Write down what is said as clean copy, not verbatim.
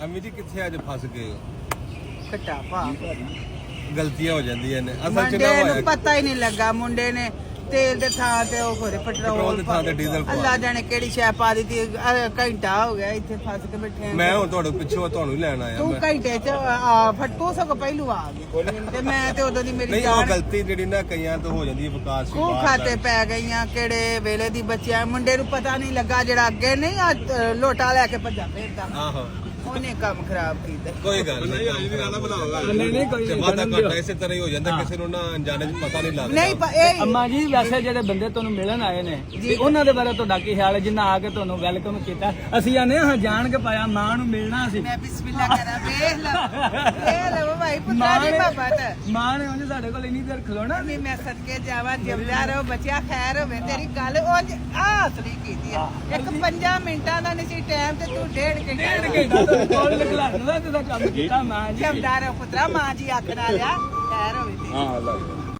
ਅਮੀ ਜੀ ਕਿੱਥੇ ਅੱਜ ਫਸ ਗਏ ਹੋ? ਘਟਾ ਭਾ ਗਲਤੀਆਂ ਹੋ ਜਾਂਦੀਆਂ ਨੇ ਅਸਲ ਚ ਮੁੰਡੇ ਨਾ ਨੂੰ ਹੋਇਆ ਪਤਾ ਹੀ ਨਹੀਂ ਲੱਗਾ ਮੁੰਡੇ ਨੇ ਤੇਲ ਦੇ ਥਾਂ ਤੇ ਉਹ ਖੋਰੇ ਪੈਟਰੋਲ ਦੇ ਥਾਂ ਤੇ ਡੀਜ਼ਲ ਪਵਾ ਅੱਲਾ ਜਾਣੇ ਕਿਹੜੀ ਸ਼ੈ ਪਾ ਦਿੱਤੀ ਘੰਟਾ ਹੋ ਗਿਆ ਇੱਥੇ ਫਸ ਕੇ ਬੈਠੇ ਮੈਂ ਹੁਣ ਤੁਹਾਡੇ ਪਿੱਛੋਂ ਤੁਹਾਨੂੰ ਹੀ ਲੈਣ ਆਇਆ ਤੂੰ ਮੈਂ ਘੰਟੇ ਚ ਆ ਫੱਟੂ ਸਗੋਂ ਪਹਿਲੂ ਆ ਗਿਆ ਤੇ ਮੈਂ ਤੇ ਉਦੋਂ ਦੀ ਮੇਰੀ ਨਹੀਂ ਉਹ ਜਾਨ ਗਲਤੀ ਜਿਹੜੀ ਨਾ ਕਈਆਂ ਤੋਂ ਹੋ ਜਾਂਦੀ ਹੈ ਵਿਕਾਸ ਖੂਹ ਖਾਤੇ ਪੈ ਗਈਆਂ ਕਿਹੜੇ ਵੇਲੇ ਦੀ ਬੱਚਿਆਂ ਮੁੰਡੇ ਨੂੰ ਪਤਾ ਨਹੀਂ ਲੱਗਾ ਜਿਹੜਾ ਅੱਗੇ ਨਹੀਂ ਆ ਲੋਟਾ ਲੈ ਕੇ ਭੱਜਾ ਫਿਰਦਾ ਆਹੋ ਉਹਨੇ ਕੰਮ ਖਰਾਬ ਕੀਤਾ ਕੋਈ ਗੱਲ ਨਹੀਂ ਅੱਜ ਵੀ ਨਾਲਾ ਬਣਾਉਂਗਾ ਨਹੀਂ ਕੋਈ ਵਾਦਾ ਘਟਾ ਇਸੇ ਤਰ੍ਹਾਂ ਹੀ ਹੋ ਜਾਂਦਾ ਕਿਸੇ ਨੂੰ ਨਾ ਅਣਜਾਣੇ ਚ ਪਤਾ ਨਹੀਂ ਲੱਗਦਾ ਨਹੀਂ ਇਹ ਅੰਮਾ ਜੀ ਵੈਸੇ ਜਿਹੜੇ ਬੰਦੇ ਤੁਹਾਨੂੰ ਮਿਲਣ ਆਏ ਨੇ ਤੇ ਉਹਨਾਂ ਦੇ ਬਾਰੇ ਤੁਹਾਡਾ ਕੀ ਖਿਆਲ ਹੈ ਜਿਨ੍ਹਾਂ ਆ ਕੇ ਤੁਹਾਨੂੰ ਵੈਲਕਮ ਕੀਤਾ ਅਸੀਂ ਆਨੇ ਹਾਂ ਜਾਣ ਕੇ ਪਾਇਆ ਮਾਂ ਨੂੰ ਮਿਲਣਾ ਸੀ ਮੈਂ ਬਿਸਮਿਲ੍ਲਾ ਕਰਾਂ ਵੇਖ ਲਓ ਭਾਈ ਪੁੱਤਰਾ ਦੀ ਬਾਬਤ ਮਾਂ ਨੇ ਉਹਨੇ ਸਾਡੇ ਕੋਲ ਇੰਨੀ ਦੇਰ ਖਲੋਣਾ ਨਹੀਂ ਮੈਂ ਸਦਕੇ ਜਾਵਾਂ ਜਿਉਂਦਾ ਰਹੋ ਬੱਚਿਆ ਖੈਰ ਹੋਵੇ ਤੇਰੀ ਗੱਲ ਉਹ ਆਸਰੀ ਕੀਤੀ ਆ ਇੱਕ 5 ਮਿੰਟਾਂ ਦਾ ਨਹੀਂ ਸੀ ਟਾਈਮ ਤੇ ਤੂੰ 1.5 ਘੰਟਾ ਕੋਲ ਨਿਕਲਾ ਨਾ ਤੇ ਕੰਮ ਕੀਤਾ ਮਾਂ ਜੀ ਜਿਉਂਦਾ ਰਹੋ ਪੁੱਤਰਾ ਮਾਂ ਜੀ ਆਖਣਾ ਲਿਆ ਖੈਰ ਹੋਵੇ ਤੇਰੀ। ਹਾਂ ਲੱਗ